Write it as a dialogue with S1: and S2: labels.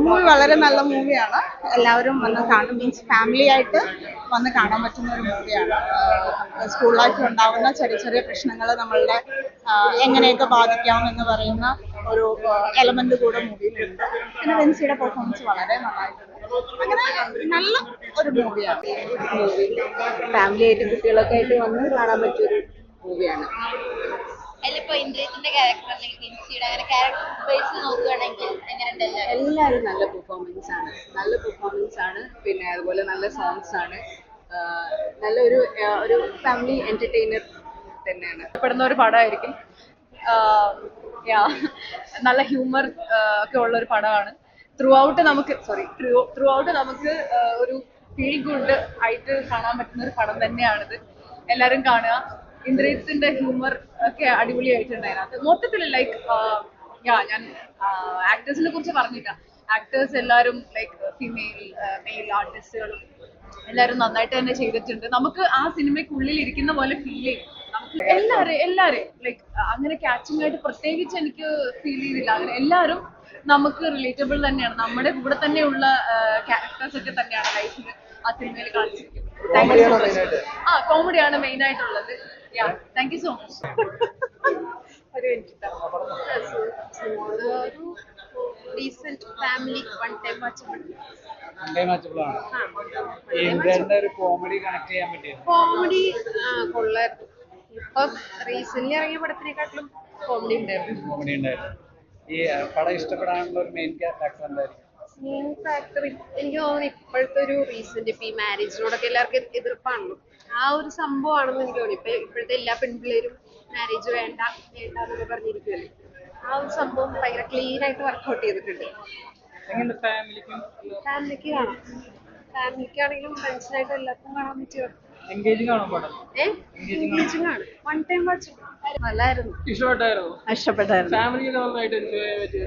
S1: Movie വളരെ നല്ല മൂവിയാണ്. എല്ലാവരും വന്ന് കാണും. മീൻസ് ഫാമിലി ആയിട്ട് വന്ന് കാണാൻ പറ്റുന്ന ഒരു മൂവിയാണ്. സ്കൂൾ ലൈഫിൽ ഉണ്ടാവുന്ന ചെറിയ ചെറിയ പ്രശ്നങ്ങൾ നമ്മളുടെ എങ്ങനെയൊക്കെ ബാധിക്കാം എന്ന് പറയുന്ന ഒരു എലമെന്റ് കൂടെ മൂവിയിലുണ്ട്. പിന്നെ വെൻസിയുടെ പെർഫോമൻസ് വളരെ നന്നായിട്ടുണ്ട്. അങ്ങനെ നല്ല ഒരു മൂവിയാണ്.
S2: ഫാമിലി ആയിട്ട് കുട്ടികളൊക്കെ ആയിട്ട് വന്ന് കാണാൻ പറ്റിയൊരു മൂവിയാണ്.
S3: അതിലിപ്പോ ഇന്ദ്രിയത്തിന്റെ ക്യാരക്ടർ അല്ലെങ്കിൽ വിൻസിയുടെ അങ്ങനെ ക്യാരക്ടർ ബേസ് നോക്കുകയാണെങ്കിൽ എങ്ങനെയുണ്ട്
S2: എല്ലാവരും നല്ല പെർഫോമൻസ് ആണ്. പിന്നെ അതുപോലെ നല്ല സോങ്സ് ആണ്. നല്ല ഒരു ഫാമിലി എന്റർടൈനർ തന്നെയാണ്.
S4: ഇഷ്ടപ്പെടുന്ന ഒരു പടമായിരിക്കും. നല്ല ഹ്യൂമർ ഒക്കെ ഉള്ള ഒരു പടമാണ്. ത്രൂ ഔട്ട് നമുക്ക് ഒരു ഫീൽ ഗുഡ് ആയിട്ട് കാണാൻ പറ്റുന്ന ഒരു പടം തന്നെയാണിത്. എല്ലാവരും കാണുക. ഇന്ദ്രിയത്തിന്റെ ഹ്യൂമർ ഒക്കെ അടിപൊളിയായിട്ടുണ്ട് അതിനകത്ത്. മൊത്തത്തിൽ ലൈക്ക് ഞാൻ ആക്ടേഴ്സിനെ കുറിച്ച് പറഞ്ഞില്ല. ആക്ടേഴ്സ് എല്ലാവരും ലൈക്ക് മെയിൽ ആർട്ടിസ്റ്റുകളും എല്ലാവരും നന്നായിട്ട് തന്നെ ചെയ്തിട്ടുണ്ട്. നമുക്ക് ആ സിനിമയ്ക്കുള്ളിൽ ഇരിക്കുന്ന പോലെ ഫീൽ ചെയ്യും. നമുക്ക് എല്ലാവരെയും ലൈക്ക് അങ്ങനെ ക്യാച്ചിങ് ആയിട്ട് പ്രത്യേകിച്ച് എനിക്ക് ഫീൽ ചെയ്തില്ല. അങ്ങനെ എല്ലാവരും നമുക്ക് റിലേറ്റബിൾ തന്നെയാണ്. നമ്മുടെ കൂടെ തന്നെയുള്ള ക്യാരക്ടേഴ്സ് ഒക്കെ തന്നെയാണ് ലൈഫിൽ ആ സിനിമയിൽ കാണിച്ചിരിക്കുന്നത്. കോമഡിയാണ് മെയിൻ ആയിട്ടുള്ളത്. Thank you so much. ഒരു
S3: decent family one time watchable
S5: comedy connect ചെയ്യാൻ പറ്റിയ
S3: കോമഡി കൊള്ളായിരുന്നു. ഇപ്പൊ റീസെന്റ് ഇറങ്ങിയ പടത്തിനെക്കാട്ടിലും കോമഡി ഉണ്ടായിരുന്നു.
S5: ഈ പടം ഇഷ്ടപ്പെടാനുള്ള ഒരു മെയിൻ ഫാക്ടർ എന്തായിരിക്കും?
S3: മെയിൻ ഫാക്ടർ എനിക്ക് തോന്നുന്നു ഇപ്പോഴത്തെ ഒരു റീസെന്റ് ഇപ്പൊ ഈ മാരേജിനോടൊക്കെ എല്ലാവർക്കും എതിർപ്പാണല്ലോ. ആ ഒരു സംഭവമാണെന്ന് എനിക്ക് തോന്നി. ഇപ്പോഴത്തെ എല്ലാ പെൺപിള്ളേരും മാരേജ് വേണ്ട എന്നൊക്കെ പറഞ്ഞിരിക്കുമല്ലോ. ആ ഒരു സംഭവം ഭയങ്കര ക്ലീൻ ആയിട്ട് വർക്ക്ഔട്ട് ചെയ്തിട്ടുണ്ട്. ഫാമിലിക്ക് കാണാം. ഫാമിലിക്കാണെങ്കിലും ഫ്രണ്ട്സിനായിട്ടും എല്ലാവർക്കും കാണാൻ പറ്റിയ
S5: എൻഗേജിംഗ് ആണോ പടം?
S3: എൻഗേജിംഗ് ആണ്. വൺ ടൈം വാച്ച് നല്ലായിരുന്നു.
S5: ഇഷ്ടപ്പെട്ടായിരുന്നു.
S1: ഇഷ്ടപ്പെട്ടായിരുന്നു.
S5: ഫാമിലി നന്നായിട്ട് എൻജോയ് ചെയ്യാൻ പറ്റിയ